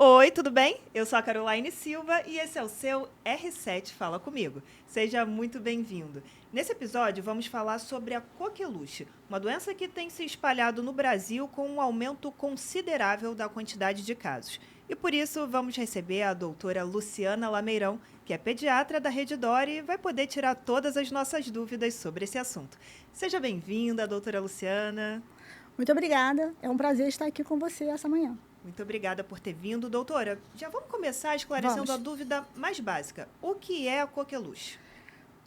Oi, tudo bem? Eu sou a Caroline Silva e esse é o seu R7 Fala Comigo. Seja muito bem-vindo. Nesse episódio, vamos falar sobre a coqueluche, uma doença que tem se espalhado no Brasil com um aumento considerável da quantidade de casos. E por isso, vamos receber a doutora Luciana Lameirão, que é pediatra da Rede Dora e vai poder tirar todas as nossas dúvidas sobre esse assunto. Seja bem-vinda, doutora Luciana. Muito obrigada. É um prazer estar aqui com você essa manhã. Muito obrigada por ter vindo. Doutora, já vamos começar esclarecendo a dúvida mais básica. O que é a coqueluche?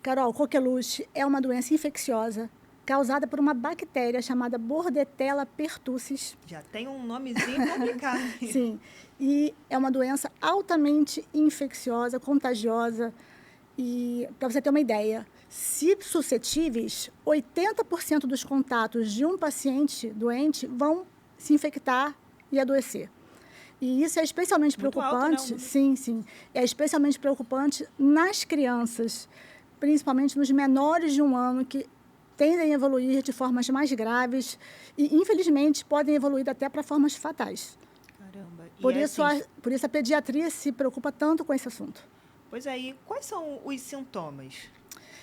Carol, coqueluche é uma doença infecciosa causada por uma bactéria chamada Bordetella pertussis. Já tem um nomezinho complicado. Sim, e é uma doença altamente infecciosa, contagiosa. E, para você ter uma ideia, se suscetíveis, 80% dos contatos de um paciente doente vão se infectar e adoecer. E isso é especialmente preocupante, alto, sim, é especialmente preocupante nas crianças, principalmente nos menores de 1 ano, que tendem a evoluir de formas mais graves e, infelizmente, podem evoluir até para formas fatais. Caramba. Por isso a pediatria se preocupa tanto com esse assunto. Pois é, e quais são os sintomas?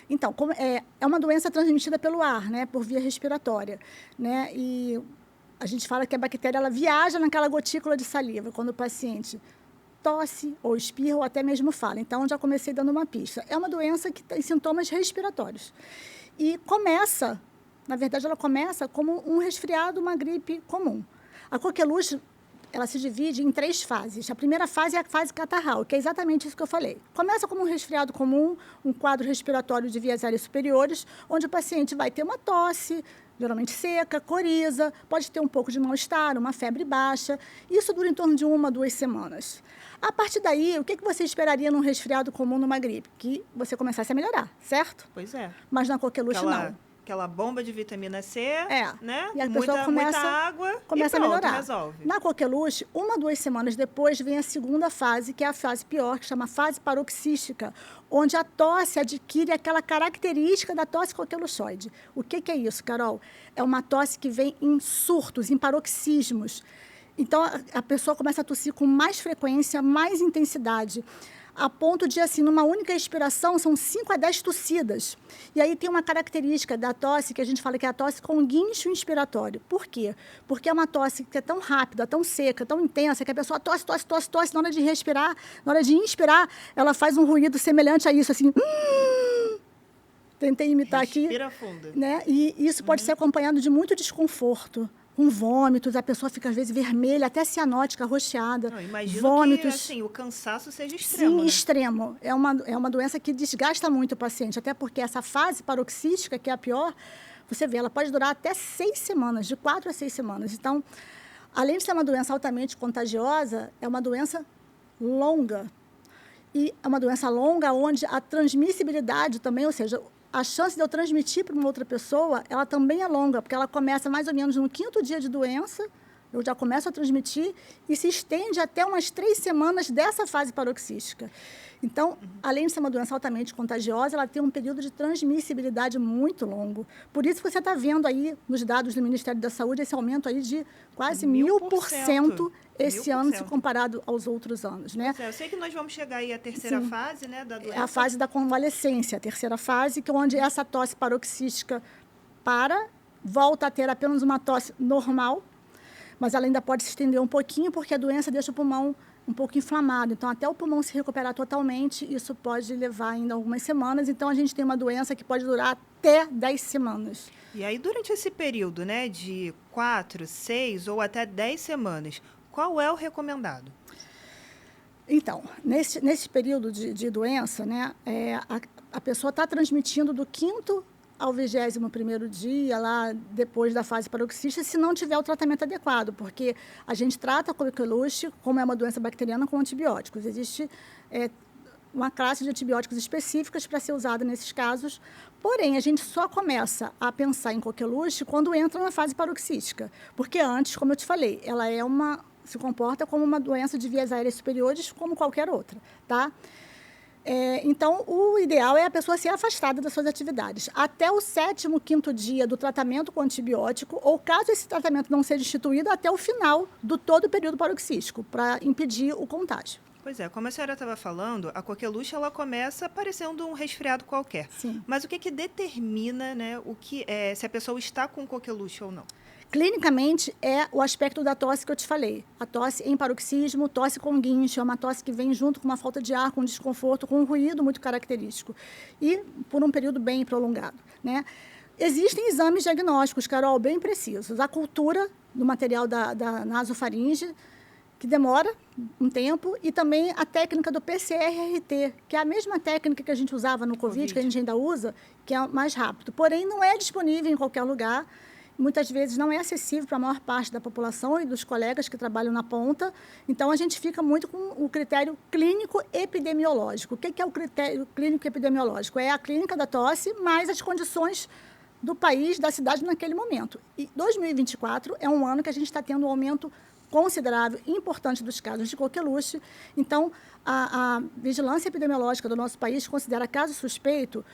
Então, é uma doença transmitida pelo ar, né, por via respiratória, né, e a gente fala que a bactéria ela viaja naquela gotícula de saliva, quando o paciente tosse ou espirra ou até mesmo fala. Então, já comecei dando uma pista. É uma doença que tem sintomas respiratórios. E na verdade, ela começa como um resfriado, uma gripe comum. A coqueluche, ela se divide em 3 fases. A primeira fase é a fase catarral, que é exatamente isso que eu falei. Começa como um resfriado comum, um quadro respiratório de vias aéreas superiores, onde o paciente vai ter uma tosse, geralmente seca, coriza, pode ter um pouco de mal-estar, uma febre baixa. Isso dura em torno de 1 a 2 semanas. A partir daí, o que você esperaria num resfriado comum, numa gripe? Que você começasse a melhorar, certo? Pois é. Mas na coqueluche, não. Aquela bomba de vitamina C, né? E a pessoa muita água começa e pronto, a melhorar. Resolve. Na coqueluche, 1 a 2 semanas depois, vem a segunda fase, que é a fase pior, que chama fase paroxística, onde a tosse adquire aquela característica da tosse coqueluchoide. O que é isso, Carol? É uma tosse que vem em surtos, em paroxismos. Então, a pessoa começa a tossir com mais frequência, mais intensidade, a ponto de, assim, numa única expiração, são 5 a 10 tossidas. E aí tem uma característica da tosse, que a gente fala que é a tosse com guincho inspiratório. Por quê? Porque é uma tosse que é tão rápida, tão seca, tão intensa, que a pessoa tosse, na hora de respirar, na hora de inspirar, ela faz um ruído semelhante a isso, assim... Tentei imitar Respira aqui. fundo. Né? E isso pode ser acompanhado de muito desconforto. Com vômitos, a pessoa fica, às vezes, vermelha, até cianótica, roxeada. Imagino vômitos. Que assim, o cansaço seja extremo, Sim, né? extremo. É uma doença que desgasta muito o paciente, até porque essa fase paroxística, que é a pior, você vê, ela pode durar até 6 semanas, de 4 a 6 semanas. Então, além de ser uma doença altamente contagiosa, é uma doença longa. E é uma doença longa onde a transmissibilidade também, ou seja, a chance de eu transmitir para uma outra pessoa, ela também é longa, porque ela começa mais ou menos no 5º dia de doença, eu já começo a transmitir, e se estende até umas 3 semanas dessa fase paroxística. Então, além de ser uma doença altamente contagiosa, ela tem um período de transmissibilidade muito longo. Por isso que você está vendo aí, nos dados do Ministério da Saúde, esse aumento aí de quase 1000% esse ano, se comparado aos outros anos, né? Eu sei que nós vamos chegar aí à terceira fase, né, da doença. É a fase da convalescência, a terceira fase, que é onde essa tosse paroxística volta a ter apenas uma tosse normal, mas ela ainda pode se estender um pouquinho, porque a doença deixa o pulmão um pouco inflamado. Então, até o pulmão se recuperar totalmente, isso pode levar ainda algumas semanas. Então, a gente tem uma doença que pode durar até 10 semanas. E aí, durante esse período, né, de 4, 6 ou até 10 semanas, qual é o recomendado? Então, nesse período de doença, né, a pessoa está transmitindo do 5º ao 21º dia, lá depois da fase paroxística, se não tiver o tratamento adequado, porque a gente trata a coqueluche, como é uma doença bacteriana, com antibióticos. Existe uma classe de antibióticos específicas para ser usada nesses casos, porém, a gente só começa a pensar em coqueluche quando entra na fase paroxística, porque antes, como eu te falei, ela se comporta como uma doença de vias aéreas superiores, como qualquer outra, tá? Então, o ideal é a pessoa ser afastada das suas atividades até o 7º, 5º dia do tratamento com antibiótico, ou caso esse tratamento não seja instituído, até o final do todo o período paroxístico, para impedir o contágio. Pois é, como a senhora estava falando, a coqueluche ela começa parecendo um resfriado qualquer. Sim. Mas o que determina, né, se a pessoa está com coqueluche ou não? Clinicamente, é o aspecto da tosse que eu te falei. A tosse em paroxismo, tosse com guincho, é uma tosse que vem junto com uma falta de ar, com desconforto, com um ruído muito característico. E por um período bem prolongado, né? Existem exames diagnósticos, Carol, bem precisos. A cultura do material da nasofaringe, que demora um tempo, e também a técnica do PCR-RT, que é a mesma técnica que a gente usava no COVID, que a gente ainda usa, que é mais rápido. Porém, não é disponível em qualquer lugar. Muitas vezes não é acessível para a maior parte da população e dos colegas que trabalham na ponta. Então, a gente fica muito com o critério clínico-epidemiológico. O que é o critério clínico-epidemiológico? É a clínica da tosse mais as condições do país, da cidade naquele momento. E 2024 é um ano que a gente está tendo um aumento considerável e importante dos casos de coqueluche. Então, a vigilância epidemiológica do nosso país considera caso suspeito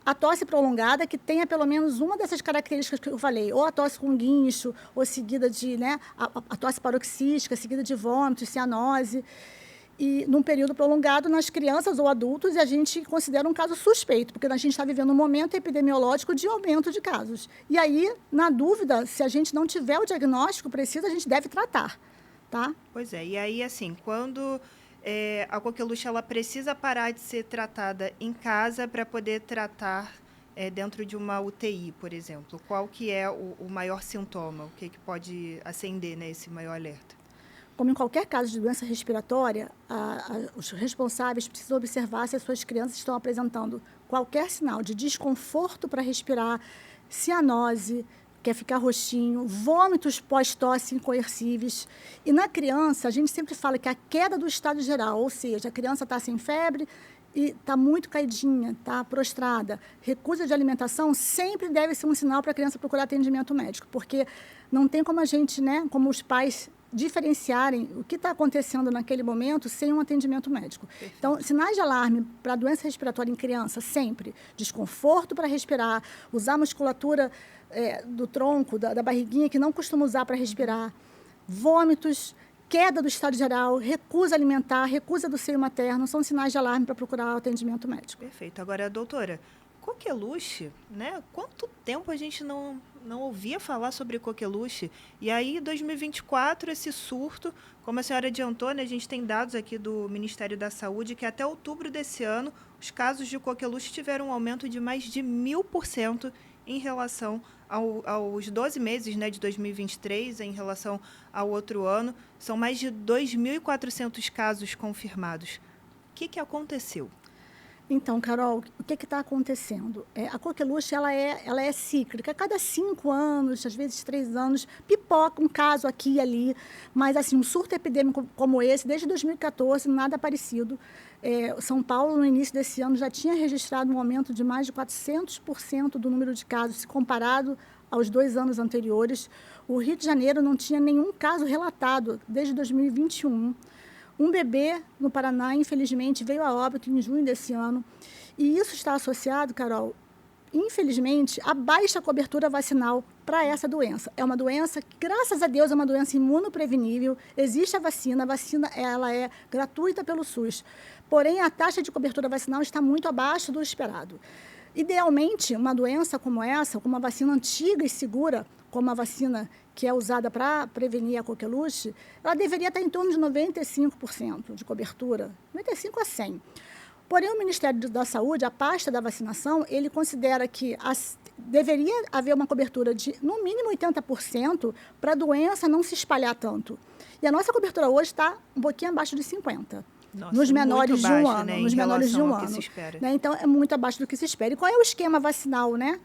a tosse prolongada que tenha pelo menos uma dessas características que eu falei, ou a tosse com guincho, ou seguida de, né, a tosse paroxística, seguida de vômitos, cianose, e num período prolongado nas crianças ou adultos, e a gente considera um caso suspeito, porque a gente está vivendo um momento epidemiológico de aumento de casos. E aí, na dúvida, se a gente não tiver o diagnóstico preciso, a gente deve tratar, tá? Pois é, e aí, assim, quando a coqueluche ela precisa parar de ser tratada em casa para poder tratar dentro de uma UTI, por exemplo, qual que é o maior sintoma? O que pode acender, né, esse maior alerta? Como em qualquer caso de doença respiratória, os responsáveis precisam observar se as suas crianças estão apresentando qualquer sinal de desconforto para respirar, cianose, quer ficar roxinho, vômitos pós-tosse incoercíveis. E na criança, a gente sempre fala que a queda do estado geral, ou seja, a criança está sem febre e está muito caidinha, está prostrada, recusa de alimentação, sempre deve ser um sinal para a criança procurar atendimento médico, porque não tem como a gente, né, como os pais diferenciarem o que está acontecendo naquele momento sem um atendimento médico. Perfeito. Então, sinais de alarme para doença respiratória em criança, sempre. Desconforto para respirar, usar a musculatura do tronco, da barriguinha, que não costuma usar para respirar, vômitos, queda do estado geral, recusa alimentar, recusa do seio materno, são sinais de alarme para procurar o atendimento médico. Perfeito. Agora, doutora, coqueluche, né? Quanto tempo a gente não ouvia falar sobre coqueluche? E aí, em 2024, esse surto, como a senhora adiantou, né, a gente tem dados aqui do Ministério da Saúde que até outubro desse ano, os casos de coqueluche tiveram um aumento de mais de 1000% em relação aos 12 meses, né, de 2023, em relação ao outro ano. São mais de 2.400 casos confirmados. O que aconteceu? Então, Carol, o que está acontecendo? A coqueluche ela é cíclica. A cada 5 anos, às vezes 3 anos, pipoca um caso aqui e ali. Mas, assim, um surto epidêmico como esse, desde 2014, nada parecido. São Paulo, no início desse ano, já tinha registrado um aumento de mais de 400% do número de casos, se comparado aos 2 anos anteriores. O Rio de Janeiro não tinha nenhum caso relatado desde 2021. Um bebê no Paraná, infelizmente, veio a óbito em junho desse ano. E isso está associado, Carol, infelizmente, à baixa cobertura vacinal para essa doença. É uma doença que, graças a Deus, é uma doença imunoprevenível. Existe a vacina ela é gratuita pelo SUS. Porém, a taxa de cobertura vacinal está muito abaixo do esperado. Idealmente, uma doença como essa, com uma vacina antiga e segura, como a vacina que é usada para prevenir a coqueluche, ela deveria estar em torno de 95% de cobertura, 95% a 100%. Porém, o Ministério da Saúde, a pasta da vacinação, ele considera que deveria haver uma cobertura de, no mínimo, 80% para a doença não se espalhar tanto. E a nossa cobertura hoje está um pouquinho abaixo de 50%. Nossa, nos menores de um ano. Né, nos menores de um ano. Que se espera. Né? Então, é muito abaixo do que se espera. E qual é o esquema vacinal, né?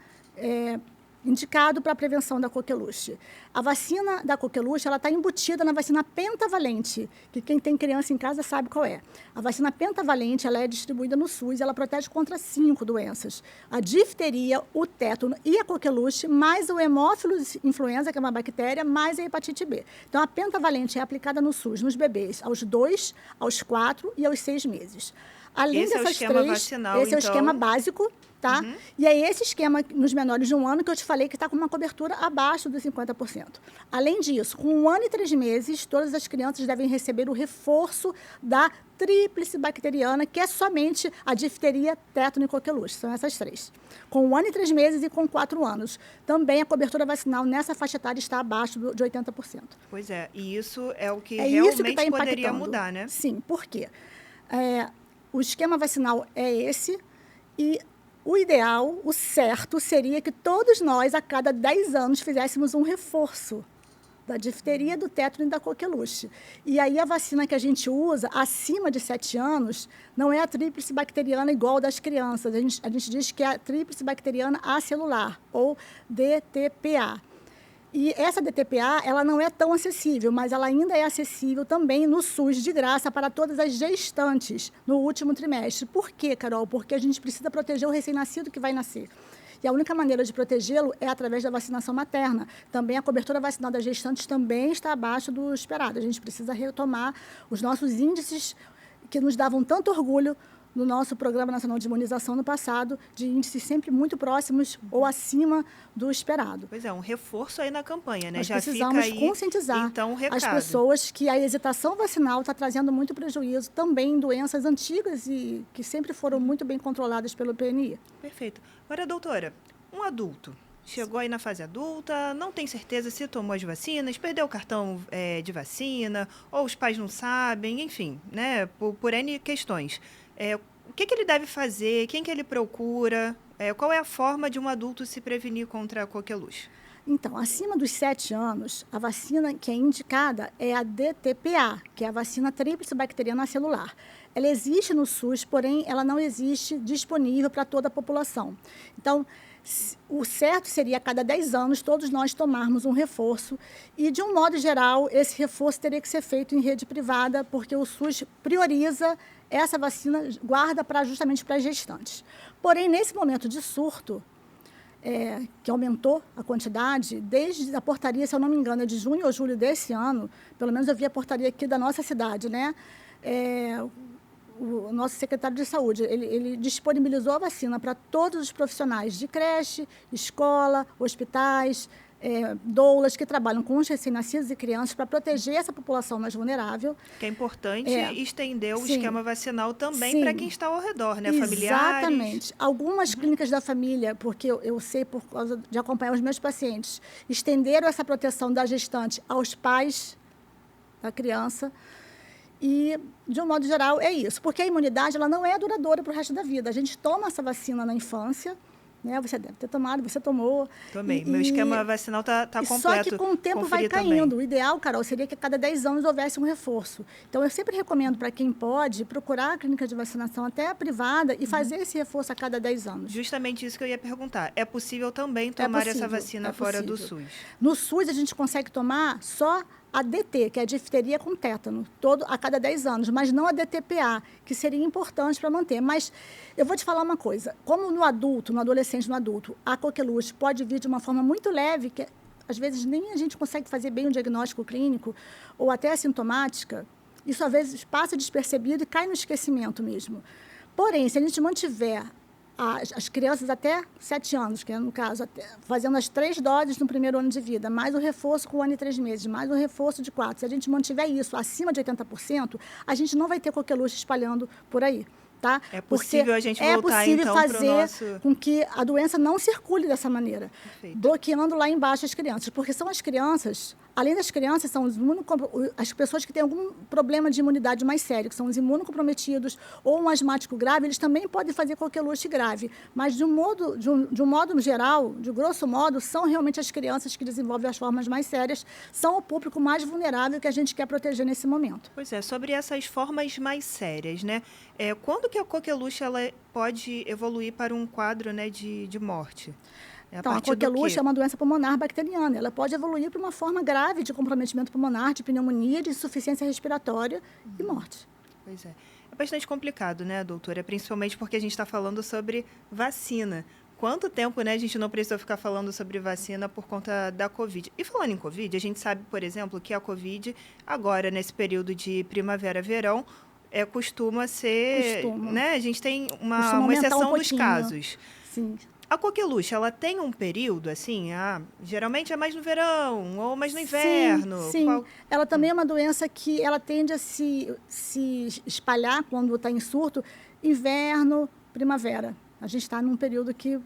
indicado para a prevenção da coqueluche. A vacina da coqueluche está embutida na vacina pentavalente, que quem tem criança em casa sabe qual é. A vacina pentavalente ela é distribuída no SUS e ela protege contra 5 doenças. A difteria, o tétano e a coqueluche, mais o hemófilos influenza, que é uma bactéria, mais a hepatite B. Então, a pentavalente é aplicada no SUS, nos bebês, aos 2, aos 4 e aos 6 meses. Além esse dessas é o esquema três, vacinal, esse é o esquema básico, tá? E é esse esquema nos menores de 1 ano que eu te falei que está com uma cobertura abaixo dos 50%. Além disso, com 1 ano e 3 meses, todas as crianças devem receber o reforço da tríplice bacteriana, que é somente a difteria, tétano e coqueluche. São essas 3. Com 1 ano e 3 meses e com 4 anos. Também a cobertura vacinal nessa faixa etária está abaixo de 80%. Pois é, e isso é o que isso que realmente poderia mudar, né? Sim, por quê? O esquema vacinal é esse e o ideal, o certo, seria que todos nós, a cada 10 anos, fizéssemos um reforço da difteria, do tétano e da coqueluche. E aí a vacina que a gente usa, acima de 7 anos, não é a tríplice bacteriana igual das crianças. A gente diz que é a tríplice bacteriana acelular, ou DTPA. E essa DTPA, ela não é tão acessível, mas ela ainda é acessível também no SUS de graça para todas as gestantes no último trimestre. Por quê, Carol? Porque a gente precisa proteger o recém-nascido que vai nascer. E a única maneira de protegê-lo é através da vacinação materna. Também a cobertura vacinal das gestantes também está abaixo do esperado. A gente precisa retomar os nossos índices que nos davam tanto orgulho no nosso Programa Nacional de Imunização no passado, de índices sempre muito próximos ou acima do esperado. Pois é, um reforço aí na campanha, né? Nós Já precisamos fica aí, conscientizar então, as pessoas que a hesitação vacinal está trazendo muito prejuízo também em doenças antigas e que sempre foram muito bem controladas pelo PNI. Perfeito. Agora, doutora, um adulto chegou aí na fase adulta, não tem certeza se tomou as vacinas, perdeu o cartão de vacina, ou os pais não sabem, enfim, né? Por N questões. O que ele deve fazer? Quem que ele procura? Qual é a forma de um adulto se prevenir contra a coqueluche? Então, acima dos 7 anos, a vacina que é indicada é a DTPA, que é a vacina tríplice bacteriana celular. Ela existe no SUS, porém, ela não existe disponível para toda a população. Então, o certo seria, a cada 10 anos, todos nós tomarmos um reforço. E, de um modo geral, esse reforço teria que ser feito em rede privada, porque o SUS prioriza essa vacina, guarda justamente para as gestantes. Porém, nesse momento de surto, que aumentou a quantidade, desde a portaria, se eu não me engano, é de junho ou julho desse ano, pelo menos eu vi a portaria aqui da nossa cidade, né? O nosso secretário de saúde, ele disponibilizou a vacina para todos os profissionais de creche, escola, hospitais, doulas que trabalham com os recém-nascidos e crianças para proteger essa população mais vulnerável. Que é importante estender o sim, esquema vacinal também para quem está ao redor, né? Familiares. Exatamente. Algumas clínicas da família, porque eu sei por causa de acompanhar os meus pacientes, estenderam essa proteção da gestante aos pais da criança. E, de um modo geral, é isso. Porque a imunidade ela não é duradoura para o resto da vida. A gente toma essa vacina na infância, né? Você deve ter tomado, você tomou. Tomei. Meu esquema vacinal está completo. Só que com o tempo vai caindo. Também. O ideal, Carol, seria que a cada 10 anos houvesse um reforço. Então, eu sempre recomendo para quem pode procurar a clínica de vacinação, até a privada, e fazer esse reforço a cada 10 anos. Justamente isso que eu ia perguntar. É possível também tomar essa vacina fora do SUS? No SUS, a gente consegue tomar só a DT, que é a difteria com tétano, a cada 10 anos, mas não a DTPA, que seria importante para manter. Mas eu vou te falar uma coisa, como no adulto, no adolescente, no adulto, a coqueluche pode vir de uma forma muito leve, que às vezes nem a gente consegue fazer bem um diagnóstico clínico, ou até assintomática, isso às vezes passa despercebido e cai no esquecimento mesmo. Porém, se a gente mantiver as crianças até 7 anos, que é no caso, fazendo as 3 doses no primeiro ano de vida, mais o reforço com 1 ano e 3 meses, mais o reforço de 4. Se a gente mantiver isso acima de 80%, a gente não vai ter coqueluche espalhando por aí. Tá? É possível a gente voltar, então, para o fazer com que a doença não circule dessa maneira, bloqueando lá embaixo as crianças, porque são as crianças, além das crianças, são as pessoas que têm algum problema de imunidade mais sério, que são os imunocomprometidos ou um asmático grave, eles também podem fazer coqueluche grave, mas de um modo geral, de grosso modo, são realmente as crianças que desenvolvem as formas mais sérias, são o público mais vulnerável que a gente quer proteger nesse momento. Pois é, sobre essas formas mais sérias, né? Quando que a coqueluche ela pode evoluir para um quadro, né, de morte? Então, a coqueluche é uma doença pulmonar bacteriana. Ela pode evoluir para uma forma grave de comprometimento pulmonar, de pneumonia, de insuficiência respiratória e morte. Pois é. É bastante complicado, né, doutora? Principalmente porque a gente está falando sobre vacina. Quanto tempo, né, a gente não precisou ficar falando sobre vacina por conta da Covid? E falando em Covid, a gente sabe, por exemplo, que a Covid, agora, nesse período de primavera-verão, costuma ser... Né, a gente tem uma exceção dos casos. Sim. A coqueluche, ela tem um período, assim, geralmente é mais no verão ou mais no inverno? Sim. Ela também é uma doença que ela tende a se espalhar quando está em surto, inverno, primavera. A gente está num período que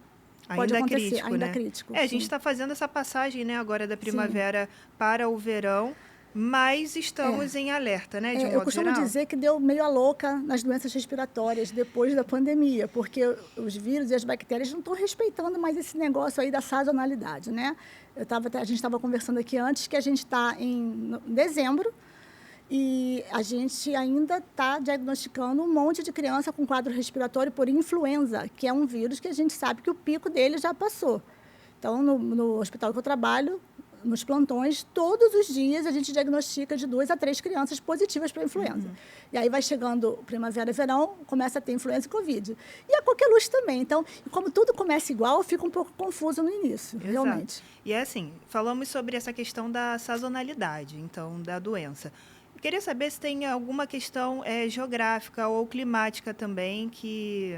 pode acontecer, crítico, ainda né? crítico. A gente está fazendo essa passagem, né, agora da primavera para o verão, mas estamos em alerta, né, de um modo eu costumo dizer que deu meio a louca nas doenças respiratórias depois da pandemia, porque os vírus e as bactérias não estão respeitando mais esse negócio aí da sazonalidade, né? A gente estava conversando aqui antes que a gente está em dezembro e a gente ainda está diagnosticando um monte de criança com quadro respiratório por influenza, que é um vírus que a gente sabe que o pico dele já passou. Então, no hospital que eu trabalho, nos plantões, todos os dias a gente diagnostica de 2 a 3 crianças positivas para influenza. E aí vai chegando primavera e verão, começa a ter influenza e Covid. E a coqueluche também. Então, como tudo começa igual, fica um pouco confuso no início, realmente. E assim, falamos sobre essa questão da sazonalidade, então, da doença. Queria saber se tem alguma questão geográfica ou climática também que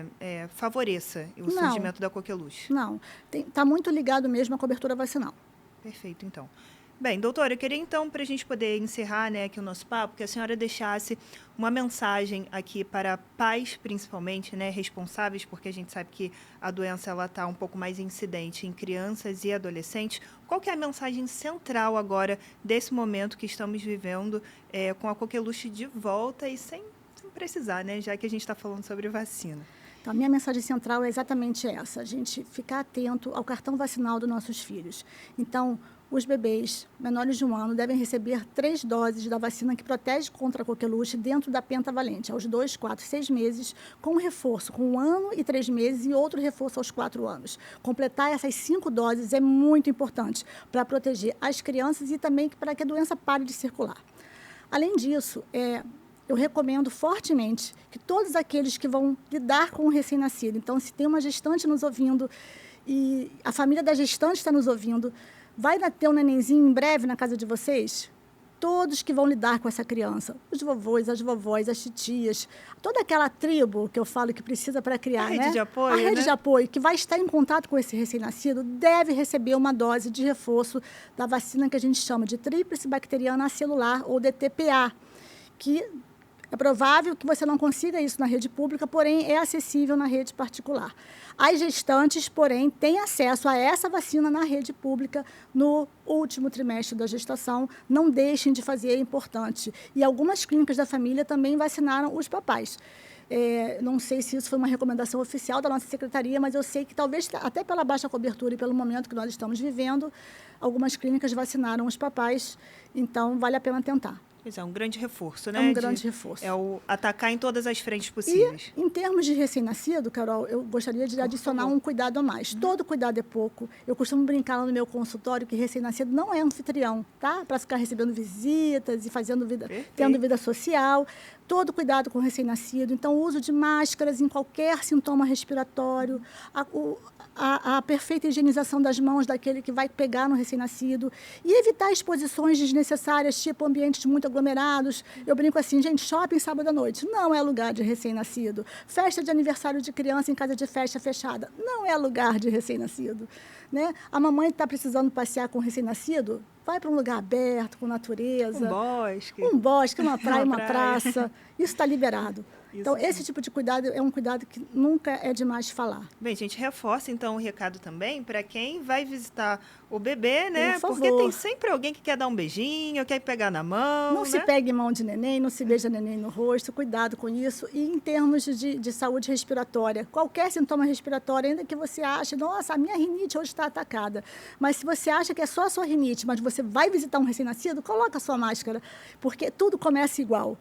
favoreça o surgimento da coqueluche. Não, está muito ligado mesmo à cobertura vacinal. Perfeito, então. Bem, doutora, eu queria então, para a gente poder encerrar, né, aqui o nosso papo, que a senhora deixasse uma mensagem aqui para pais, principalmente, né, responsáveis, porque a gente sabe que a doença está um pouco mais incidente em crianças e adolescentes. Qual que é a mensagem central agora desse momento que estamos vivendo com a coqueluche de volta e sem precisar, né, já que a gente está falando sobre vacina? Então, a minha mensagem central é exatamente essa, a gente ficar atento ao cartão vacinal dos nossos filhos. Então, os bebês menores de 1 ano devem receber 3 doses da vacina que protege contra a coqueluche dentro da pentavalente, aos 2, 4, 6 meses, com um reforço com 1 ano e 3 meses e outro reforço aos 4 anos. Completar essas 5 doses é muito importante para proteger as crianças e também para que a doença pare de circular. Além disso, eu recomendo fortemente que todos aqueles que vão lidar com o recém-nascido, então, se tem uma gestante nos ouvindo e a família da gestante está nos ouvindo, vai ter um nenenzinho em breve na casa de vocês? Todos que vão lidar com essa criança, os vovôs, as vovós, as titias, toda aquela tribo que eu falo que precisa para criar, a rede de apoio, a rede de apoio, que vai estar em contato com esse recém-nascido, deve receber uma dose de reforço da vacina que a gente chama de tríplice bacteriana acelular, ou DTPA, que é provável que você não consiga isso na rede pública, porém é acessível na rede particular. As gestantes, porém, têm acesso a essa vacina na rede pública no último trimestre da gestação. Não deixem de fazer, é importante. E algumas clínicas da família também vacinaram os papais. Não sei se isso foi uma recomendação oficial da nossa secretaria, mas eu sei que talvez, até pela baixa cobertura e pelo momento que nós estamos vivendo, algumas clínicas vacinaram os papais, então vale a pena tentar. Pois é, um grande reforço, né? É um grande reforço. É o atacar em todas as frentes possíveis. E, em termos de recém-nascido, Carol, eu gostaria de adicionar um cuidado a mais. Todo cuidado é pouco. Eu costumo brincar lá no meu consultório que recém-nascido não é anfitrião, tá? Para ficar recebendo visitas e tendo vida social. Todo cuidado com o recém-nascido. Então, o uso de máscaras em qualquer sintoma respiratório, a perfeita higienização das mãos daquele que vai pegar no recém-nascido e evitar exposições desnecessárias, tipo ambientes muito aglomerados. Eu brinco assim, gente, shopping sábado à noite não é lugar de recém-nascido. Festa de aniversário de criança em casa de festa fechada não é lugar de recém-nascido. Né? A mamãe está precisando passear com o recém-nascido, vai para um lugar aberto, com natureza. Um bosque, uma praia, uma praça. Isso está liberado. Então, esse tipo de cuidado é um cuidado que nunca é demais falar. Bem, a gente reforça, então, o recado também para quem vai visitar o bebê, né? Por favor. Porque tem sempre alguém que quer dar um beijinho, quer pegar na mão, Não se pegue mão de neném, não se beija neném no rosto, cuidado com isso. E em termos de saúde respiratória, qualquer sintoma respiratório, ainda que você ache, nossa, a minha rinite hoje está atacada. Mas se você acha que é só a sua rinite, mas você vai visitar um recém-nascido, coloca a sua máscara, porque tudo começa igual.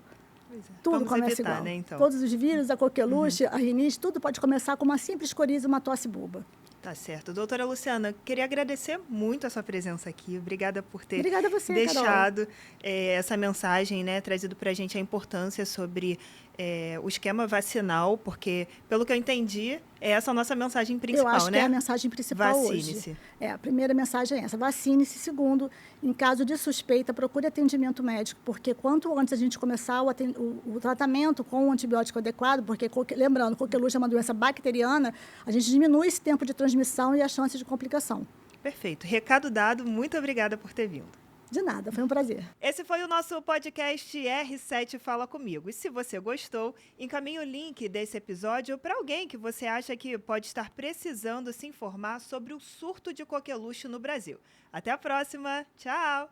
Tudo começa igual. Né, então? Todos os vírus, a coqueluche, a rinite, tudo pode começar com uma simples coriza e uma tosse boba. Tá certo. Doutora Luciana, queria agradecer muito a sua presença aqui. Obrigada por ter Obrigada a você, deixado essa mensagem, né, trazido para a gente a importância sobre o esquema vacinal, porque, pelo que eu entendi, é essa a nossa mensagem principal, né? Eu acho que é a mensagem principal hoje. Vacine-se. A primeira mensagem é essa, vacine-se. Segundo, em caso de suspeita, procure atendimento médico, porque quanto antes a gente começar o tratamento com o antibiótico adequado, porque, lembrando, coqueluche é uma doença bacteriana, a gente diminui esse tempo de transmissão e a chance de complicação. Perfeito. Recado dado, muito obrigada por ter vindo. De nada, foi um prazer. Esse foi o nosso podcast R7 Fala Comigo. E se você gostou, encaminhe o link desse episódio para alguém que você acha que pode estar precisando se informar sobre o surto de coqueluche no Brasil. Até a próxima. Tchau!